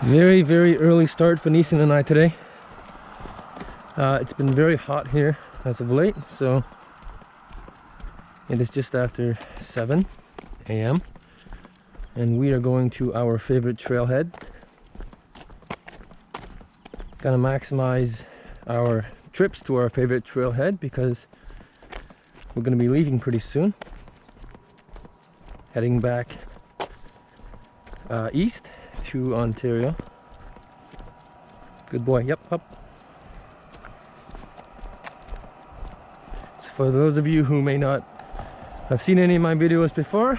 Very early start for Niesen and I today. It's been very hot here as of late, so it is just after 7 a.m. and we are going to our favorite trailhead. Gonna maximize our trips to our favorite trailhead because we're gonna be leaving pretty soon. Heading back east to Ontario. Good boy, yep, up. So for those of you who may not have seen any of my videos before,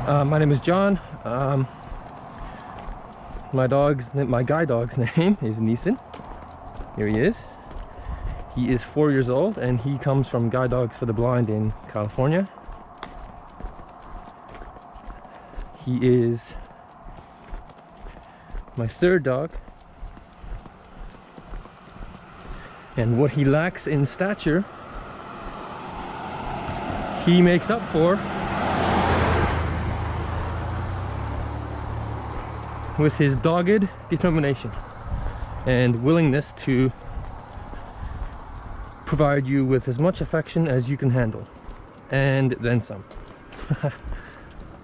my name is John. My guide dog's name is Niesen. Here he is. He is 4 years old and he comes from Guide Dogs for the Blind in California. He is my third dog, and what he lacks in stature, he makes up for with his dogged determination and willingness to provide you with as much affection as you can handle, and then some.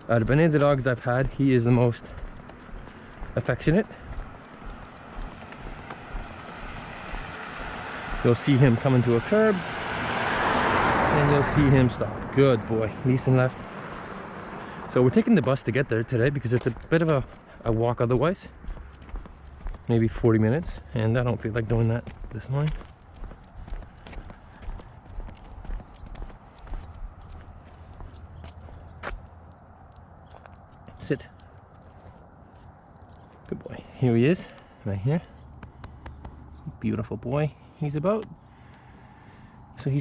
Out of any of the dogs I've had, he is the most affectionate. You'll see him come into a curb and you'll see him stop. Good boy. Niesen left. So we're taking the bus to get there today because it's a bit of a walk otherwise. Maybe 40 minutes, and I don't feel like doing that this morning. Sit. Good boy. Here he is, right here. Beautiful boy. He's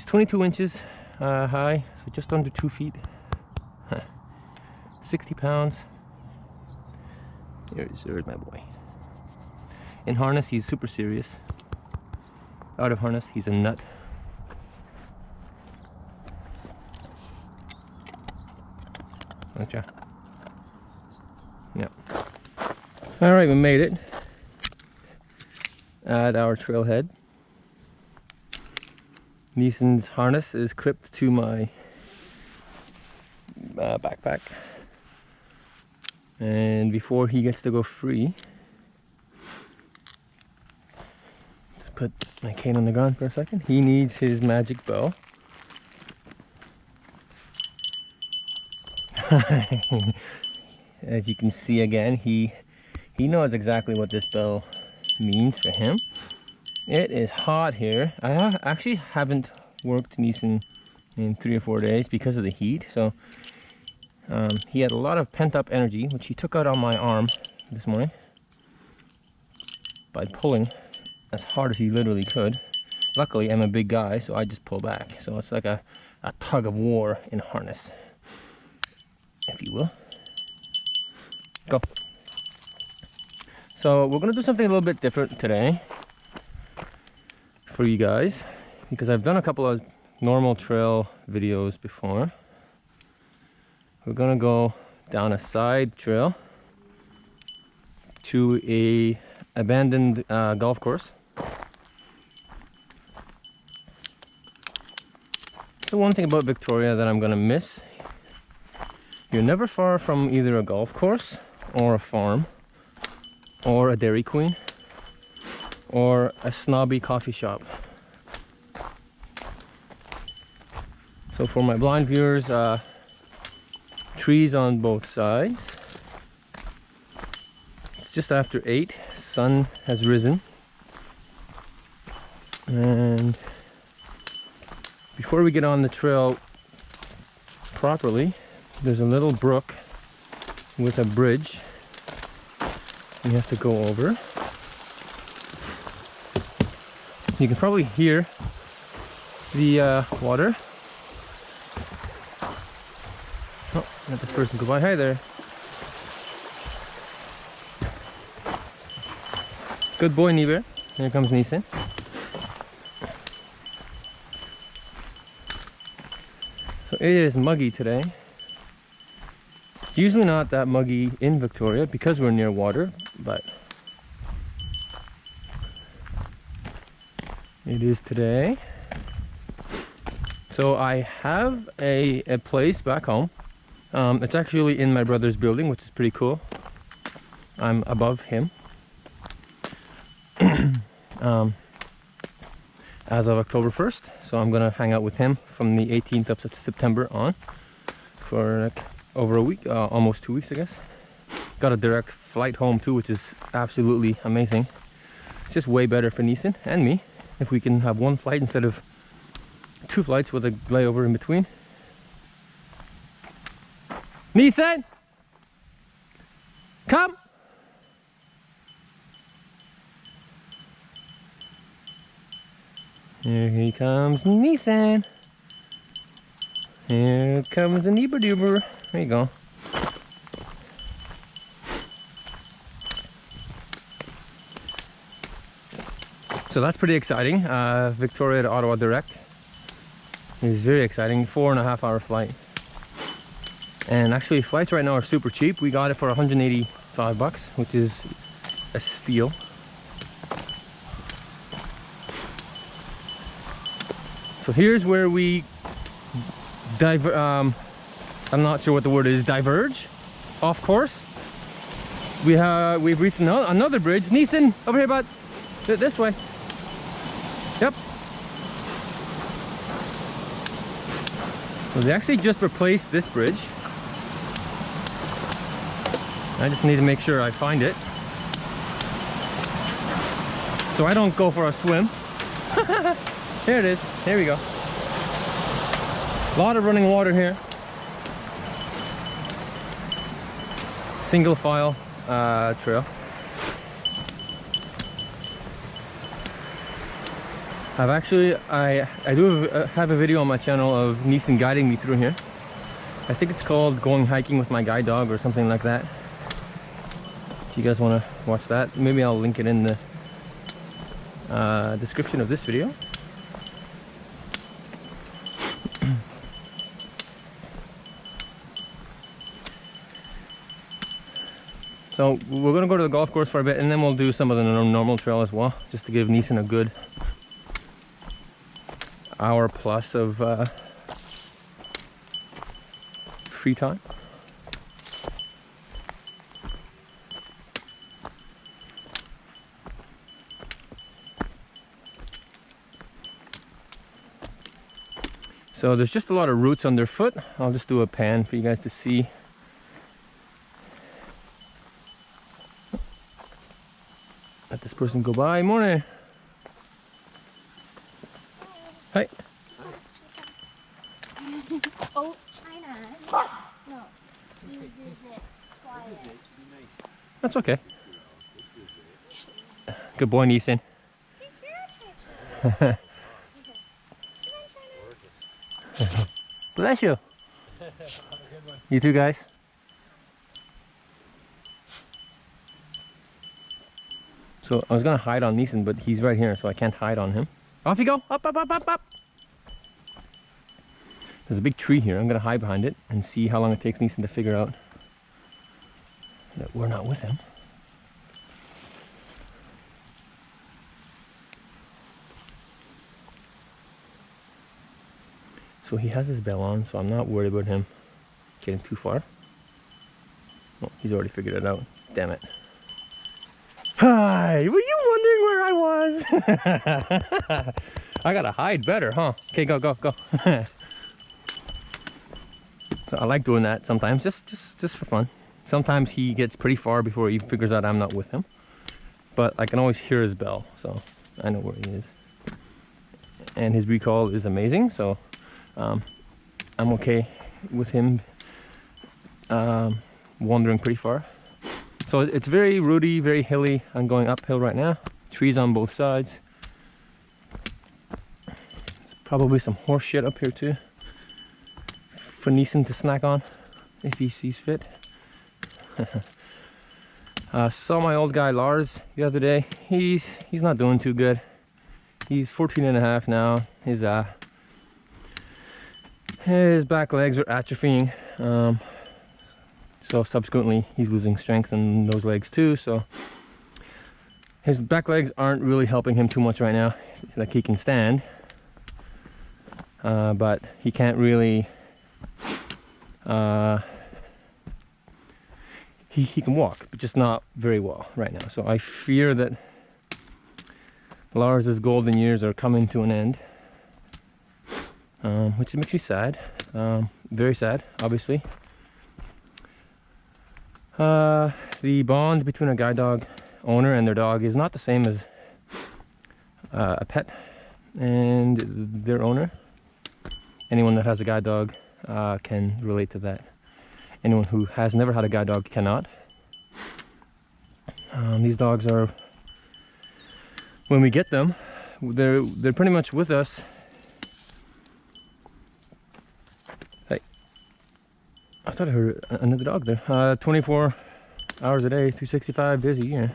22 inches high, so just under 2 feet. 60 pounds. There's my boy. In harness, he's super serious. Out of harness, he's a nut. Gotcha. Yep. All right, we made it at our trailhead. Niesen's harness is clipped to my backpack, and before he gets to go free, just put my cane on the ground for a second. He needs his magic bell. As you can see again, he knows exactly what this bell means for him. It is hot here. I actually haven't worked Niesen in 3 or 4 days because of the heat. So he had a lot of pent-up energy, which he took out on my arm this morning by pulling as hard as he literally could. Luckily, I'm a big guy, so I just pull back. So it's like a tug of war in harness, if you will. Go. So we're gonna do something a little bit different today for you guys, because I've done a couple of normal trail videos before. We're gonna go down a side trail to a abandoned golf course. The one thing about Victoria that I'm gonna miss: you're never far from either a golf course or a farm or a Dairy Queen or a snobby coffee shop. So for my blind viewers, trees on both sides. It's just after 8, sun has risen, and before we get on the trail properly, there's a little brook with a bridge you have to go over. You can probably hear the water. Oh, let this person go by. Hi there. Good boy, Niver. Here comes Niesen. So it is muggy today. Usually not that muggy in Victoria because we're near water, but it is today. So I have a place back home. It's actually in my brother's building, which is pretty cool. I'm above him. As of October 1st, so I'm gonna hang out with him from the 18th of September on for like over a week, almost 2 weeks I guess. Got a direct flight home too, which is absolutely amazing. It's just way better for Niesen and me if we can have one flight instead of 2 flights with a layover in between. Niesen! Come! Here he comes, Niesen. Here comes the Neeber Duber. There you go. So that's pretty exciting. Victoria to Ottawa direct is very exciting. 4.5 hour flight. And actually flights right now are super cheap. We got it for 185 bucks, which is a steal. So here's where we I'm not sure what the word is, diverge off course. We've reached another bridge. Niesen, over here, bud. This way. Yep. So they actually just replaced this bridge. I just need to make sure I find it, so I don't go for a swim. Here it is. Here we go. A lot of running water here. Single file trail. I do have a video on my channel of Niesen guiding me through here. I think it's called Going Hiking with My Guide Dog or something like that. If you guys want to watch that, maybe I'll link it in the description of this video. So we're going to go to the golf course for a bit, and then we'll do some of the normal trail as well, just to give Niesen a good hour plus of free time. So there's just a lot of roots underfoot. I'll just do a pan for you guys to see. Let this person go by. Morning. Hi. Oh, China. No. You visit quiet. That's okay. Good boy, Niesen. Bless you. You too, guys. So I was gonna hide on Niesen, but he's right here, so I can't hide on him. Off you go! Up, up, up, up, up! There's a big tree here. I'm gonna hide behind it and see how long it takes Niesen to figure out that we're not with him. So he has his bell on, so I'm not worried about him getting too far. Oh, he's already figured it out. Damn it. Hi! Were you wondering where I was? I gotta hide better, huh? Okay, go, go, go. So I like doing that sometimes, just for fun. Sometimes he gets pretty far before he figures out I'm not with him. But I can always hear his bell, so I know where he is. And his recall is amazing, so I'm okay with him wandering pretty far. So it's very rooty, very hilly. I'm going uphill right now. Trees on both sides. There's probably some horse shit up here too for Niesen to snack on if he sees fit. Saw my old guy Lars the other day. He's not doing too good. He's 14 and a half now. His back legs are atrophying. So subsequently, he's losing strength in those legs too. So his back legs aren't really helping him too much right now. Like, he can stand, but he can't really. He can walk, but just not very well right now. So I fear that Lars's golden years are coming to an end, which makes me sad. Very sad, obviously. The bond between a guide dog owner and their dog is not the same as a pet and their owner. Anyone that has a guide dog can relate to that. Anyone who has never had a guide dog cannot. These dogs are, when we get them, they're pretty much with us. Hey, I thought I heard another dog there. 24 hours a day, 365 days a year.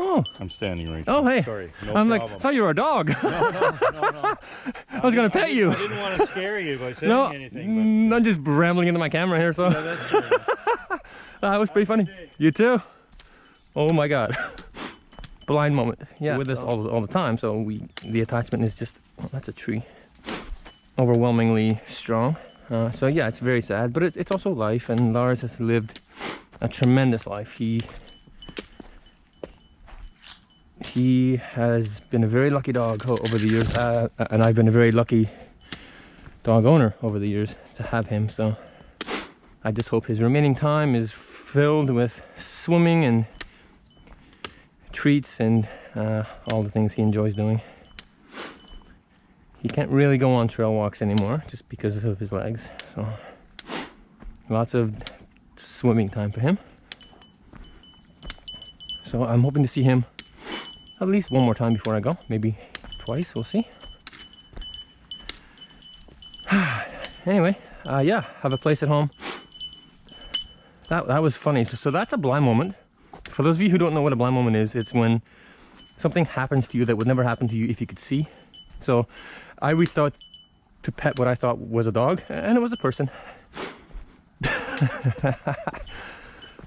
Oh, I'm standing right oh, there. hey. Sorry, no I'm problem. like, I thought you were a dog. No. I was gonna pet you. I didn't want to scare you by saying No, anything. I'm just rambling into my camera here, so. But, that's fair enough. That was pretty funny. You too? Oh my god. Blind moment. Yeah, with us all the time, so the attachment is just, oh, that's a tree. Overwhelmingly strong. So yeah, it's very sad, but it's also life, and Lars has lived a tremendous life. He has been a very lucky dog over the years, and I've been a very lucky dog owner over the years to have him. So I just hope his remaining time is filled with swimming and treats and all the things he enjoys doing. He can't really go on trail walks anymore just because of his legs. So lots of swimming time for him. So I'm hoping to see him at least one more time before I go. Maybe twice, we'll see. Anyway, yeah, have a place at home. That was funny. So that's a blind moment. For those of you who don't know what a blind moment is, it's when something happens to you that would never happen to you if you could see. So I reached out to pet what I thought was a dog, and it was a person.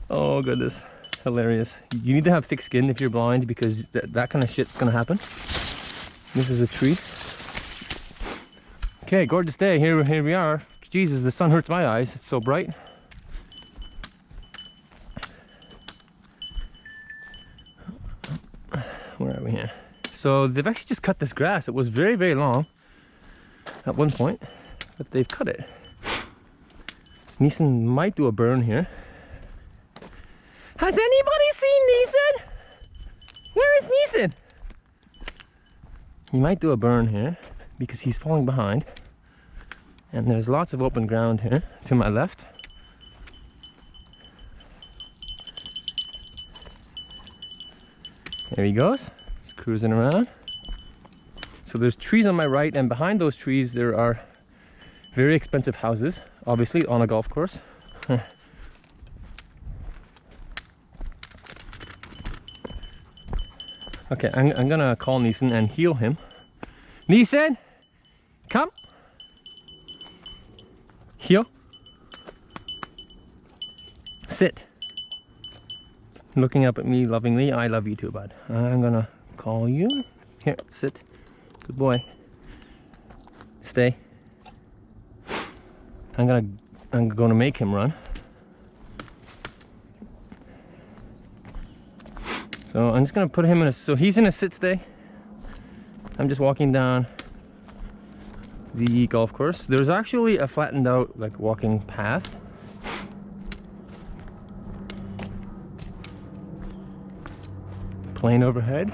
Oh goodness, hilarious. You need to have thick skin if you're blind, because that kind of shit's gonna happen. This is a treat. Okay, gorgeous day. Here we are. Jesus, the sun hurts my eyes. It's so bright. Where are we here? So they've actually just cut this grass. It was very, very long at one point, but they've cut it. Niesen might do a burn here. Has anybody seen Niesen? Where is Niesen? He might do a burn here because he's falling behind. And there's lots of open ground here to my left. There he goes. He's cruising around. So there's trees on my right, and behind those trees there are very expensive houses, obviously on a golf course. Okay, I'm gonna call Niesen and heal him. Niesen, come. Heel. Sit. Looking up at me lovingly. I love you too, bud. I'm gonna call you. Here, sit. Good boy. Stay. I'm gonna make him run. So I'm just gonna put him in so he's in a sit stay. I'm just walking down the golf course. There's actually a flattened out like walking path. Plane overhead.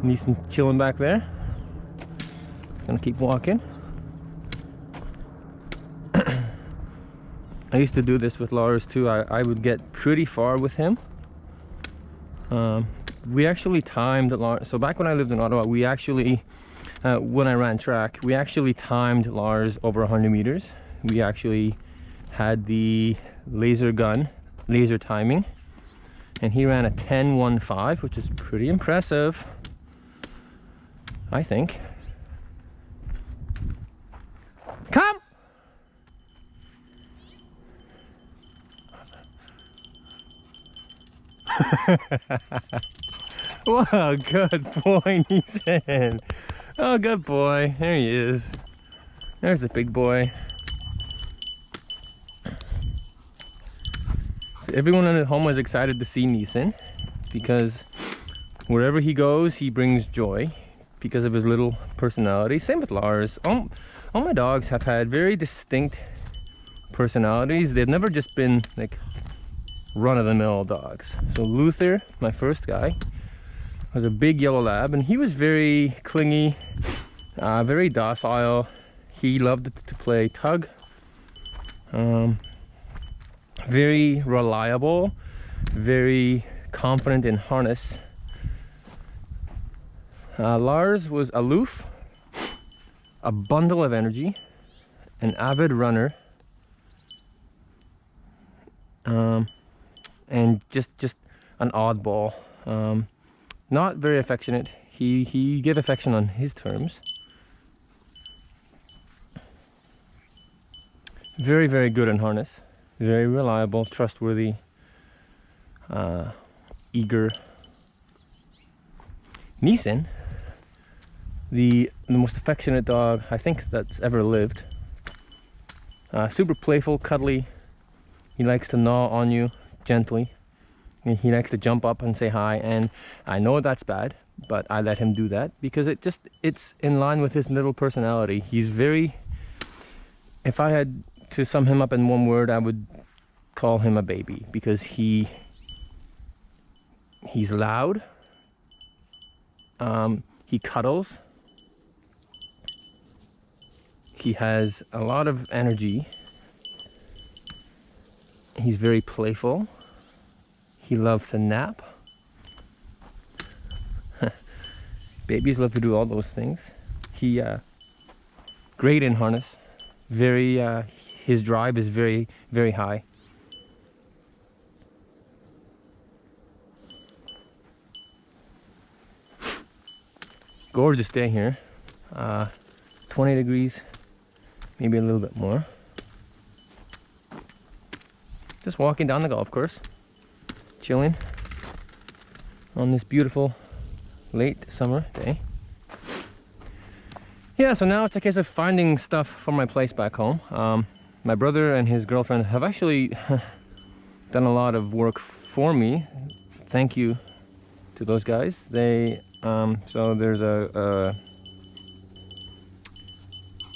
Niesen chilling back there. Gonna keep walking. I used to do this with Lars too. I would get pretty far with him. We actually timed Lars. So back when I lived in Ottawa, we actually, when I ran track, we actually timed Lars over 100 meters. We actually had the laser gun, laser timing, and he ran a 10:15, which is pretty impressive. I think. Come! Wow, good boy, Niesen. Oh, good boy. There he is. There's the big boy. So everyone at home was excited to see Niesen because wherever he goes, he brings joy because of his little personality. Same with Lars. All my dogs have had very distinct personalities. They've never just been like run-of-the-mill dogs. So Luther, my first guy, was a big yellow lab, and he was very clingy, very docile. He loved to play tug. Very reliable, very confident in harness. Lars was aloof, a bundle of energy, an avid runner, and just an oddball. Not very affectionate. He gave affection on his terms. Very, very good in harness. Very reliable, trustworthy, eager. Niesen, the most affectionate dog I think that's ever lived. Super playful, cuddly. He likes to gnaw on you gently. He likes to jump up and say hi, and I know that's bad, but I let him do that because it's in line with his little personality. He's very, if I had to sum him up in one word, I would call him a baby because he's loud. He cuddles. He has a lot of energy. He's very playful. He loves to nap. Babies love to do all those things. He great in harness. Very his drive is very, very high. Gorgeous day here. 20 degrees, maybe a little bit more. Just walking down the golf course, chilling on this beautiful late summer day. Yeah, so now it's a case of finding stuff for my place back home. My brother and his girlfriend have actually done a lot of work for me. Thank you to those guys. They so there's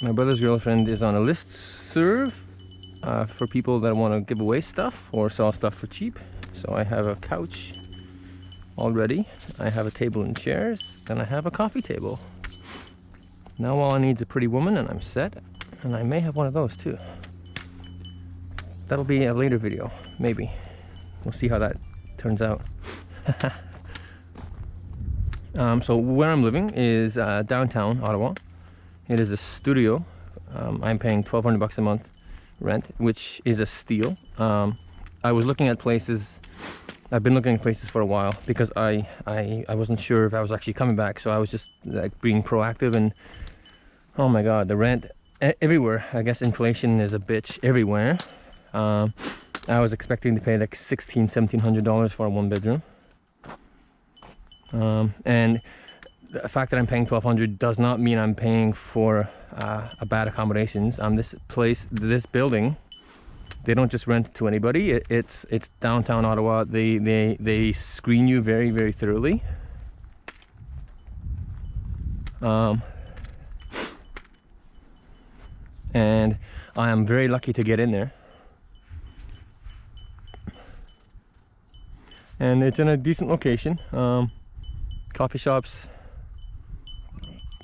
my brother's girlfriend is on a listserv for people that want to give away stuff or sell stuff for cheap. So I have a couch already. I have a table and chairs, and I have a coffee table. Now all I need is a pretty woman and I'm set. And I may have one of those too. That'll be a later video, maybe. We'll see how that turns out. So where I'm living is downtown Ottawa. It is a studio. I'm paying $1,200 a month rent, which is a steal. I was looking at places. I've been looking at places for a while because I wasn't sure if I was actually coming back, so I was just like being proactive. And oh my god, the rent everywhere. I guess inflation is a bitch everywhere. I was expecting to pay like $1,600–1,700 for a one bedroom, and the fact that I'm paying $1,200 does not mean I'm paying for a bad accommodations. This building, they don't just rent it to anybody. It's downtown Ottawa. They screen you very, very thoroughly. And I am very lucky to get in there. And it's in a decent location. Coffee shops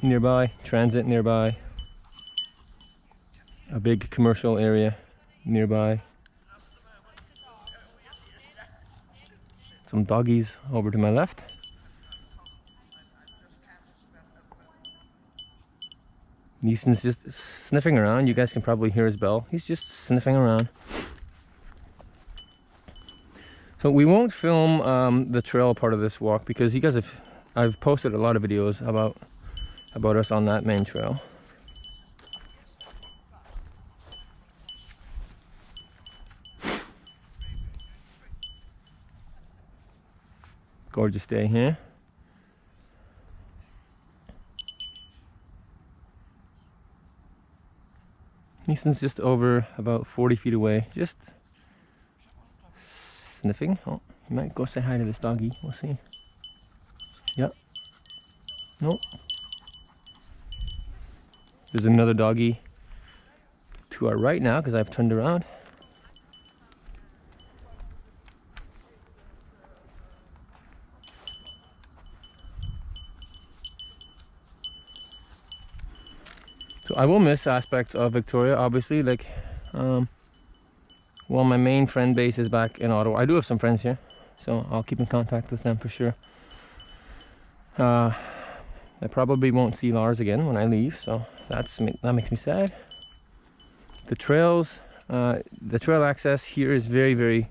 nearby, transit nearby, a big commercial area nearby, some doggies over to my left. Niesen's just sniffing around. You guys can probably hear his bell. He's just sniffing around. So we won't film the trail part of this walk because you guys I've posted a lot of videos about about us on that main trail. Gorgeous day here. Niesen's just over about 40 feet away, just sniffing. Oh, you might go say hi to this doggy. We'll see. Yep. Nope. There's another doggy to our right now because I've turned around. So I will miss aspects of Victoria, obviously, like, well, my main friend base is back in Ottawa. I do have some friends here, so I'll keep in contact with them for sure. I probably won't see Lars again when I leave, so that makes me sad. The trails, the trail access here is very, very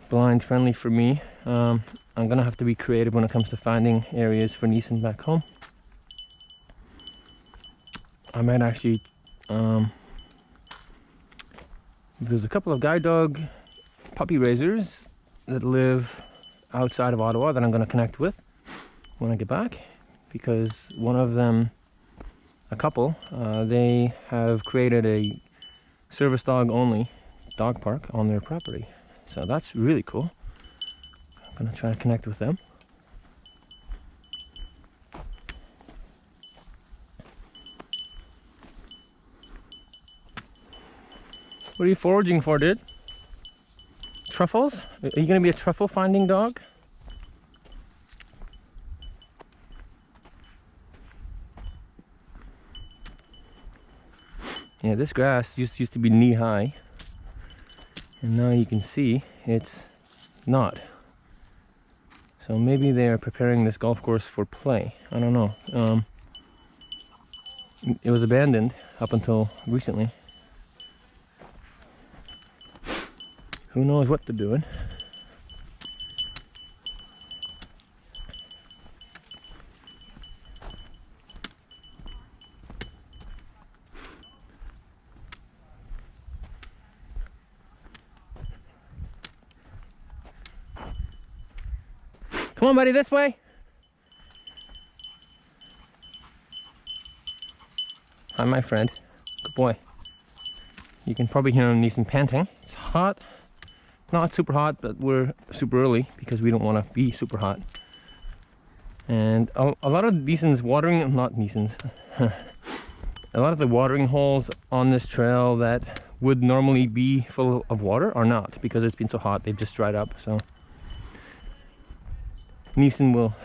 blind friendly for me. I'm gonna have to be creative when it comes to finding areas for Niesen back home. I might actually, there's a couple of guide dog puppy raisers that live outside of Ottawa that I'm going to connect with when I get back, because one of them, a couple, they have created a service dog only dog park on their property. So that's really cool. I'm going to try to connect with them. What are you foraging for, dude? Truffles? Are you gonna be a truffle finding dog? Yeah, this grass used to be knee high, and now you can see it's not. So maybe they are preparing this golf course for play. I don't know. It was abandoned up until recently. Who knows what they're doing? Come on, buddy, this way. Hi, my friend. Good boy. You can probably hear him Niesen panting. It's hot. Not super hot, but we're super early because we don't want to be super hot. And a lot of Niesen's watering, not Niesen's, a lot of the watering holes on this trail that would normally be full of water are not, because it's been so hot, they've just dried up. So Niesen will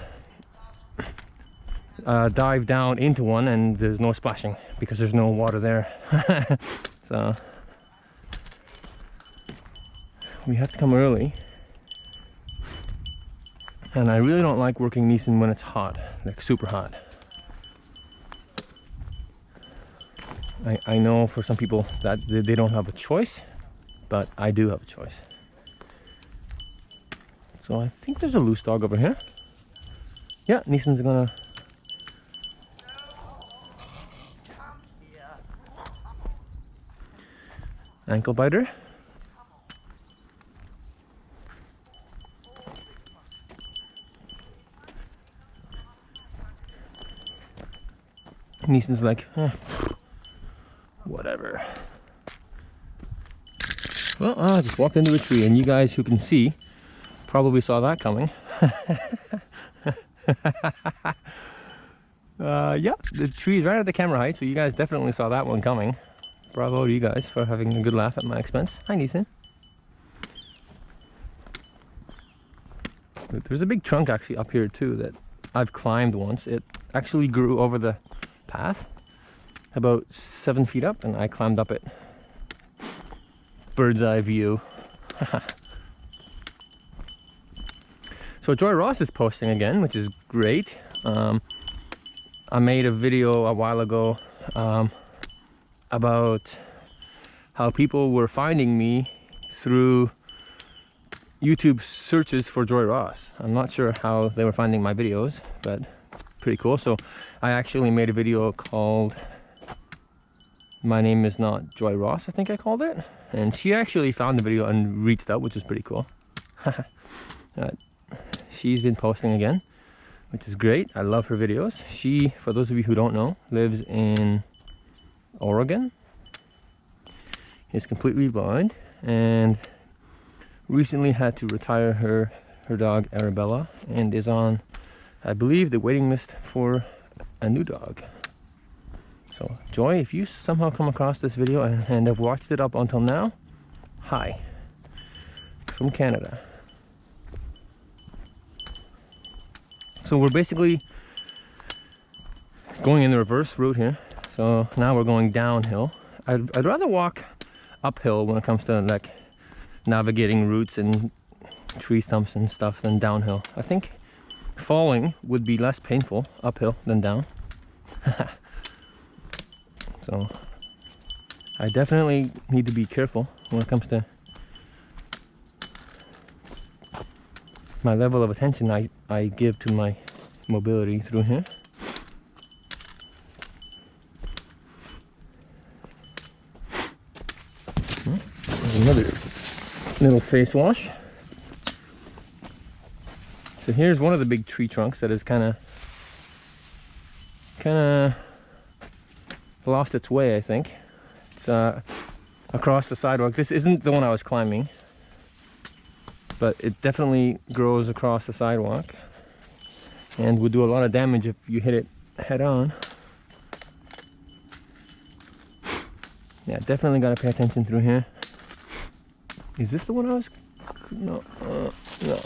dive down into one and there's no splashing because there's no water there. So we have to come early, and I really don't like working Niesen when it's hot, like super hot. I know for some people that they don't have a choice, but I do have a choice. So I think there's a loose dog over here. Yeah, Niesen's gonna... ankle biter. Niesen's like, whatever. Well, I just walked into a tree, and you guys who can see probably saw that coming. Yeah, the tree's right at the camera height, so you guys definitely saw that one coming. Bravo to you guys for having a good laugh at my expense. Hi, Niesen. There's a big trunk actually up here too that I've climbed once. It actually grew over the path about 7 feet up, and I climbed up it. Bird's eye view. So Joy Ross is posting again, which is great. I made a video a while ago about how people were finding me through YouTube searches for Joy Ross. I'm not sure how they were finding my videos, but it's pretty cool. So I actually made a video called My Name Is Not Joy Ross, I think I called it. And she actually found the video and reached out, which is pretty cool. She's been posting again, which is great. I love her videos. She, for those of you who don't know, lives in Oregon. Is completely blind and recently had to retire her dog Arabella, and is on, I believe, the waiting list for a new dog. So Joy, if you somehow come across this video and have watched it up until now, hi, from Canada. So we're basically going in the reverse route here. So now we're going downhill. I'd rather walk uphill when it comes to like navigating routes and tree stumps and stuff than downhill. I think falling would be less painful uphill than down. So I definitely need to be careful when it comes to my level of attention I give to my mobility through here. There's another little face wash. So here's one of the big tree trunks that is kind of lost its way, I think. It's across the sidewalk. This isn't the one I was climbing, but it definitely grows across the sidewalk and would do a lot of damage if you hit it head on. Yeah, definitely got to pay attention through here. Is this the one I was? No, no.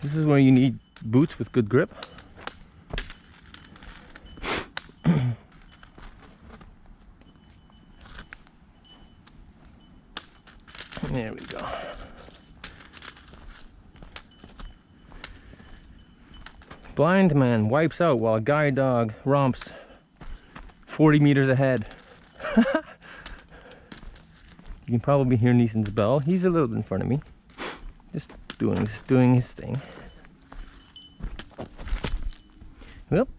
This is where you need boots with good grip. There we go. Blind man wipes out while guide dog romps 40 meters ahead. You can probably hear Niesen's bell. He's a little bit in front of me, just doing his thing. Yep.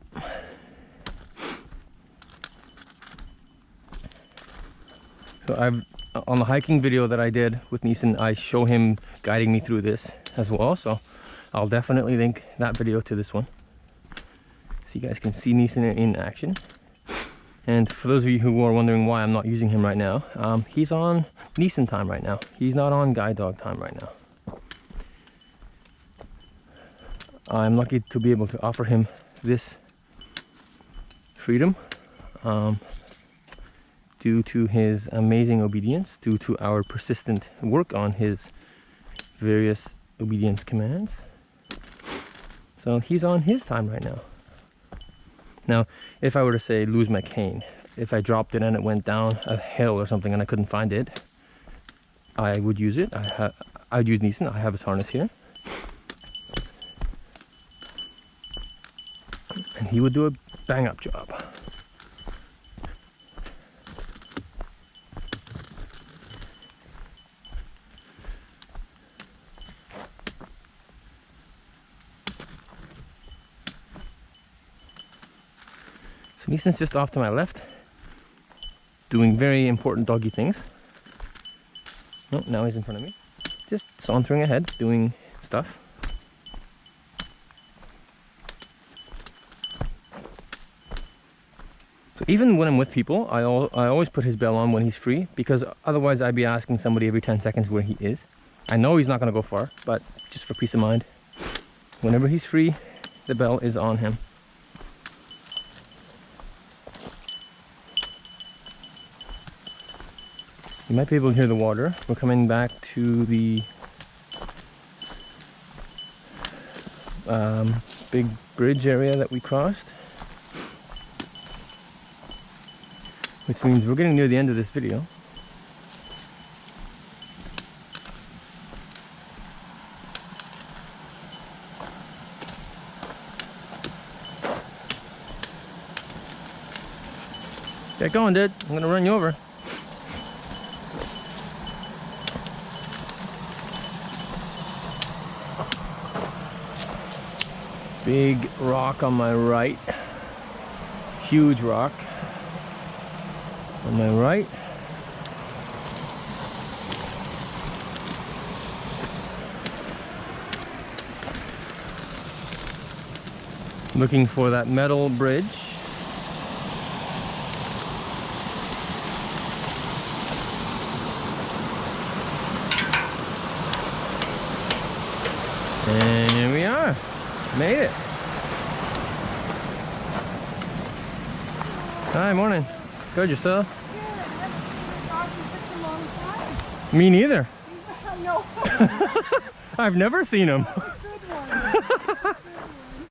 So on the hiking video that I did with Niesen, I show him guiding me through this as well. So I'll definitely link that video to this one, so you guys can see Niesen in action. And for those of you who are wondering why I'm not using him right now, he's on Niesen time right now. He's not on guide dog time right now. I'm lucky to be able to offer him this freedom due to his amazing obedience, due to our persistent work on his various obedience commands. So he's on his time right now. Now, if I were to say lose my cane, if I dropped it and it went down a hill or something and I couldn't find it, I would use it. I'd use Niesen. I have his harness here. And he would do a bang-up job. So Niesen's just off to my left, doing very important doggy things. Oh, now he's in front of me. Just sauntering ahead, doing stuff. So even when I'm with people, I always put his bell on when he's free, because otherwise I'd be asking somebody every 10 seconds where he is. I know he's not going to go far, but just for peace of mind, whenever he's free, the bell is on him. You might be able to hear the water. We're coming back to the big bridge area that we crossed, which means we're getting near the end of this video. Get going, dude. I'm gonna run you over. Big rock on my right. Huge rock on my right. Looking for that metal bridge. And here we are. Made it. Hi, morning. Good, yourself? Me neither. No. I've never seen him.